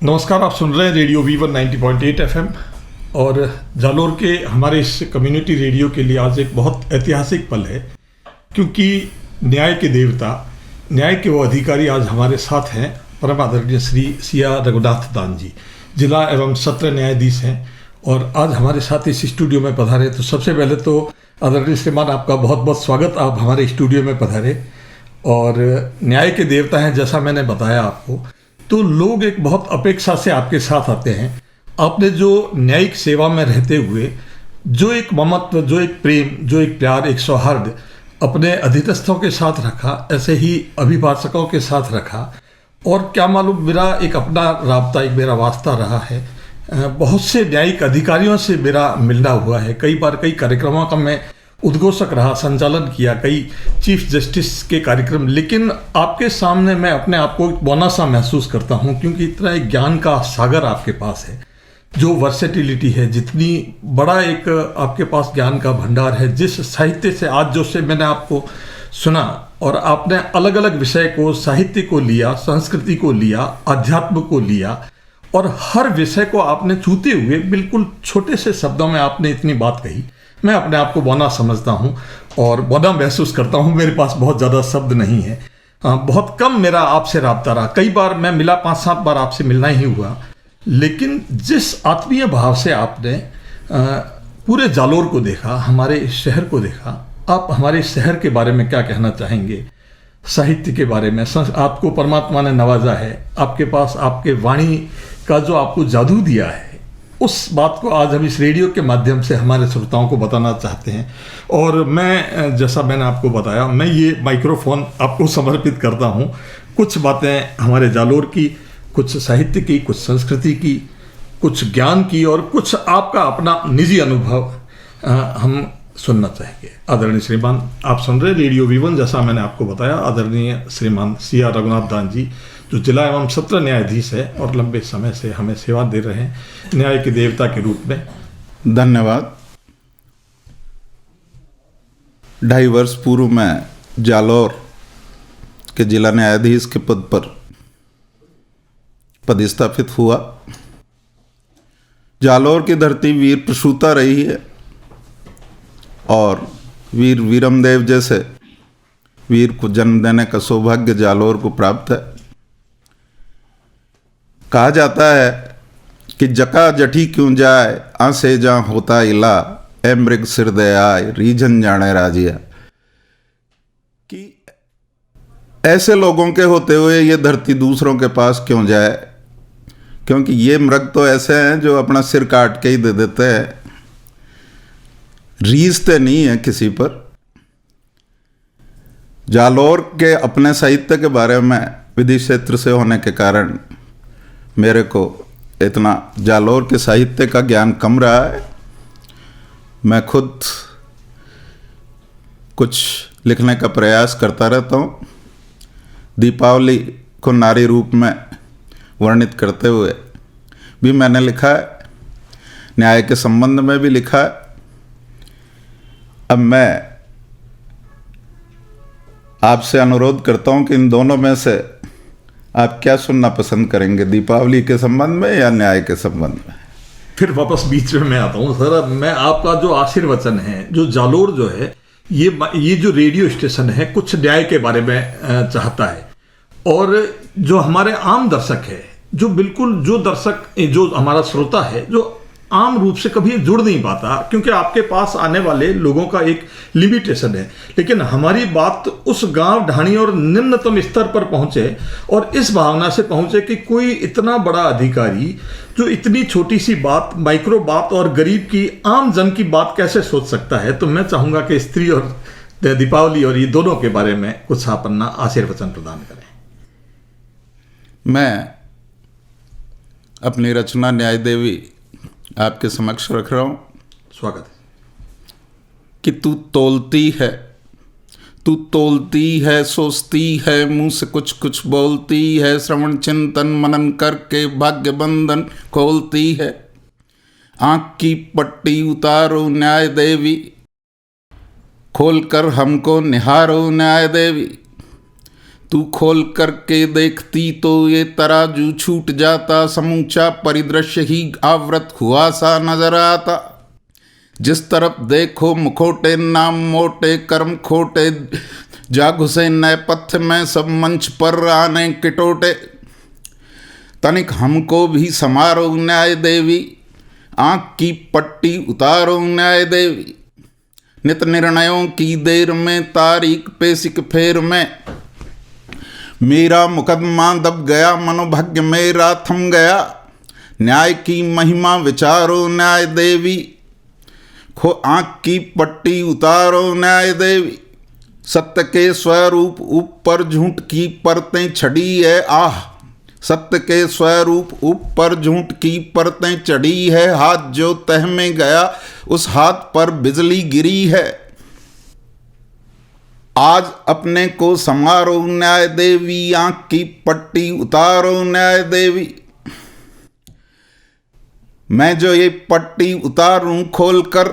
नमस्कार, आप सुन रहे हैं रेडियो वीवर 90.8 एफएम। और जालोर के हमारे इस कम्युनिटी रेडियो के लिए आज एक बहुत ऐतिहासिक पल है, क्योंकि न्याय के देवता, न्याय के वो अधिकारी आज हमारे साथ हैं। परम आदरणीय श्री सिया रघुनाथ दान जी जिला एवं सत्र न्यायाधीश हैं और आज हमारे साथ इस स्टूडियो में पधारे। तो सबसे पहले तो आदरणीय श्रीमान, आपका बहुत बहुत स्वागत, आप हमारे स्टूडियो में पधारे। और न्याय के देवता हैं, जैसा मैंने बताया आपको, तो लोग एक बहुत अपेक्षा से आपके साथ आते हैं। आपने जो न्यायिक सेवा में रहते हुए जो एक ममत्व, जो एक प्रेम, जो एक प्यार, एक सौहार्द अपने अधीनस्थों के साथ रखा, ऐसे ही अभिभाषकों के साथ रखा। और क्या मालूम, मेरा एक अपना राब्ता, एक मेरा वास्ता रहा है। बहुत से न्यायिक अधिकारियों से मेरा मिलना हुआ है। कई बार कई कार्यक्रमों का मैं उद्घोषक रहा, संचालन किया, कई चीफ जस्टिस के कार्यक्रम। लेकिन आपके सामने मैं अपने आप को बौना सा महसूस करता हूँ, क्योंकि इतना एक ज्ञान का सागर आपके पास है, जो वर्सेटिलिटी है, जितनी बड़ा एक आपके पास ज्ञान का भंडार है। जिस साहित्य से आज जो से मैंने आपको सुना, और आपने अलग अलग विषय को, साहित्य को लिया, संस्कृति को लिया, अध्यात्म को लिया, और हर विषय को आपने छूते हुए बिल्कुल छोटे से शब्दों में आपने इतनी बात कही। मैं अपने आप को बौना समझता हूँ और बौना महसूस करता हूँ। मेरे पास बहुत ज़्यादा शब्द नहीं है। बहुत कम मेरा आपसे राब्ता रहा। कई बार मैं मिला, 5-7 बार आपसे मिलना ही हुआ। लेकिन जिस आत्मीय भाव से आपने पूरे जालोर को देखा, हमारे शहर को देखा, आप हमारे शहर के बारे में क्या कहना चाहेंगे? साहित्य के बारे में, आपको परमात्मा ने नवाजा है, आपके पास आपके वाणी का जो आपको जादू दिया है, उस बात को आज हम इस रेडियो के माध्यम से हमारे श्रोताओं को बताना चाहते हैं। और मैं, जैसा मैंने आपको बताया, मैं ये माइक्रोफोन आपको समर्पित करता हूँ। कुछ बातें हमारे जालोर की, कुछ साहित्य की, कुछ संस्कृति की, कुछ ज्ञान की, और कुछ आपका अपना निजी अनुभव हम सुनना चाहेंगे। आदरणीय श्रीमान, आप सुन रहे रेडियो वीवन, जैसा मैंने आपको बताया। आदरणीय श्रीमान सिया रघुनाथ दान जी, जो जिला एवं सत्र न्यायाधीश है और लंबे समय से हमें सेवा दे रहे हैं न्याय के देवता के रूप में। धन्यवाद। 2.5 वर्ष पूर्व मैं जालोर के जिला न्यायाधीश के पद पर पदस्थापित हुआ। जालोर की धरती वीर प्रसूता रही है और वीर वीरमदेव जैसे वीर को जन्म देने का सौभाग्य जालोर को प्राप्त है। कहा जाता है कि जका जठी क्यों जाए, आसे जा होता इला, ए मृग सिर दे आए, रीझन जाने राजिया। कि ऐसे लोगों के होते हुए ये धरती दूसरों के पास क्यों जाए, क्योंकि ये मृग तो ऐसे हैं जो अपना सिर काट के ही दे देते हैं, रीझते नहीं है किसी पर। जालोर के अपने साहित्य के बारे में विधि क्षेत्र से होने के कारण मेरे को इतना जालोर के साहित्य का ज्ञान कम रहा है। मैं खुद कुछ लिखने का प्रयास करता रहता हूँ। दीपावली को नारी रूप में वर्णित करते हुए भी मैंने लिखा है, न्याय के संबंध में भी लिखा है। अब मैं आपसे अनुरोध करता हूँ कि इन दोनों में से आप क्या सुनना पसंद करेंगे, दीपावली के संबंध में या न्याय के संबंध में? फिर वापस बीच में मैं आता हूँ सर। मैं आपका जो आशीर्वचन है, जो जालोर जो है, ये जो रेडियो स्टेशन है, कुछ न्याय के बारे में चाहता है। और जो हमारे आम दर्शक है, जो बिल्कुल जो दर्शक, जो हमारा श्रोता है, जो आम रूप से कभी जुड़ नहीं पाता, क्योंकि आपके पास आने वाले लोगों का एक लिमिटेशन है। लेकिन हमारी बात उस गांव, ढाणी और निम्नतम स्तर पर पहुंचे, और इस भावना से पहुंचे कि कोई इतना बड़ा अधिकारी जो इतनी छोटी सी बात, माइक्रो बात, और गरीब की, आम जन की बात कैसे सोच सकता है। तो मैं चाहूंगा कि स्त्री और दीपावली और ये दोनों के बारे में कुछ आप अपना आशीर्वचन प्रदान करें। मैं अपनी रचना न्याय देवी आपके समक्ष रख रहा हूं। स्वागत है। कि तू तोलती है, सोचती है, मुंह से कुछ कुछ बोलती है, श्रवण चिंतन मनन करके भाग्य बंधन खोलती है। आंख की पट्टी उतारो न्याय देवी, खोलकर हमको निहारो न्याय देवी। तू खोल करके देखती तो ये तराजू छूट जाता, समूचा परिदृश्य ही आवृत हुआ सा नजर आता। जिस तरफ देखो मुखोटे नाम मोटे, कर्म खोटे जा घुसे नए पथ में, सब मंच पर आने किटोटे। तनिक हमको भी समारो न्याय देवी, आँख की पट्टी उतारो न्याय देवी। नित निर्णयों की देर में, तारीख पे सिक फेर में, मेरा मुकदमा दब गया, मनोभाग्य मेरा थम गया। न्याय की महिमा विचारो न्याय देवी, खो आँख की पट्टी उतारो न्याय देवी। सत्य के स्वरूप ऊपर झूठ की परतें छड़ी है, आह सत्य के स्वरूप ऊपर झूठ की परतें चढ़ी है। हाथ जो तह में गया उस हाथ पर बिजली गिरी है। आज अपने को संवारो न्याय देवी, आंख की पट्टी उतारो न्याय देवी। मैं जो ये पट्टी उतारूं खोल कर,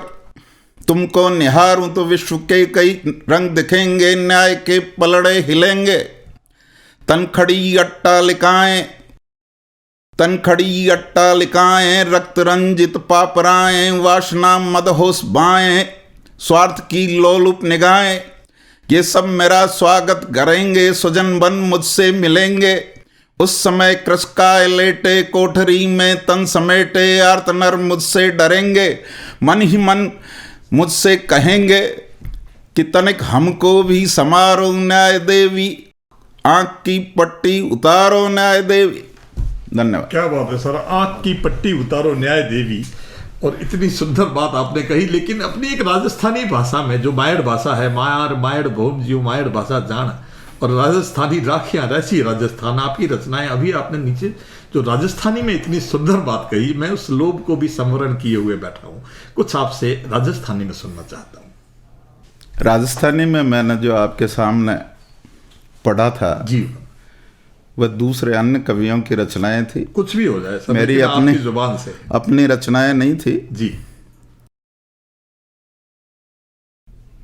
तुमको निहारूं तो विश्व के कई रंग दिखेंगे, न्याय के पलड़े हिलेंगे। तनखड़ी अट्टालिकाएं रक्त रंजित पापराएं, वासना मदहोश बाएं, स्वार्थ की लोलुप निगाहें, ये सब मेरा स्वागत करेंगे। स्वजन बन मुझसे मिलेंगे, उस समय कृषकाय लेटे कोठरी में, तन समेटे आर्तनर मुझसे डरेंगे। मन ही मन मुझसे कहेंगे कि तनिक हमको भी समारो न्याय देवी, आँख की पट्टी उतारो न्याय देवी। धन्यवाद। क्या बात है सर, आँख की पट्टी उतारो न्याय देवी। और इतनी सुंदर बात आपने कही, लेकिन अपनी एक राजस्थानी भाषा में, जो मायड़ भाषा है, मायर मायड़ भोम जीव मायड़ भाषा जान, और राजस्थानी राखियाँ रैसी राजस्थान। आपकी रचनाएं, अभी आपने नीचे जो राजस्थानी में इतनी सुंदर बात कही, मैं उस लोभ को भी संवरण किए हुए बैठा हूँ। कुछ आपसे राजस्थानी में सुनना चाहता हूँ। राजस्थानी में मैंने जो आपके सामने पढ़ा था जी, वह दूसरे अन्य कवियों की रचनाएं थी। कुछ भी हो जाए सर, मेरी अपनी जुबान से अपनी रचनाएं नहीं थी जी।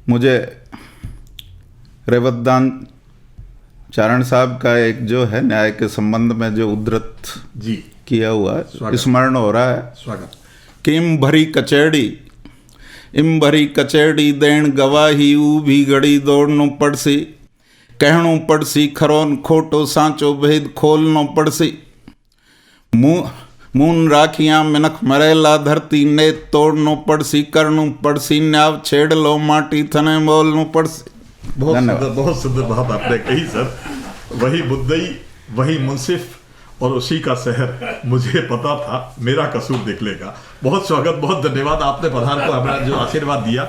मुझे रेवतदान चारण साहब का एक जो है न्याय के संबंध में जो उद्धृत जी किया हुआ स्मरण हो रहा है। स्वागत। कि इम भरी कचेड़ी देण गवाही, ऊ भी घड़ी दौड़नो पड़सी, कहणो पड़सी खरोन खोटो सांचो भेद खोलनो पड़सी। मून राखियां मिनख मरेला धरती ने तोड़नो पड़सी, करनो पड़सी न्याव छेड़ लो माटी थने बोलनो पड़सी। बहुत सुंदर बात आपने कही सर। वही मुद्दई, वही मुंसिफ और उसी का शहर, मुझे पता था मेरा कसूर निकलेगा। बहुत स्वागत, बहुत धन्यवाद, आपने प्रधान को हमें जो आशीर्वाद दिया।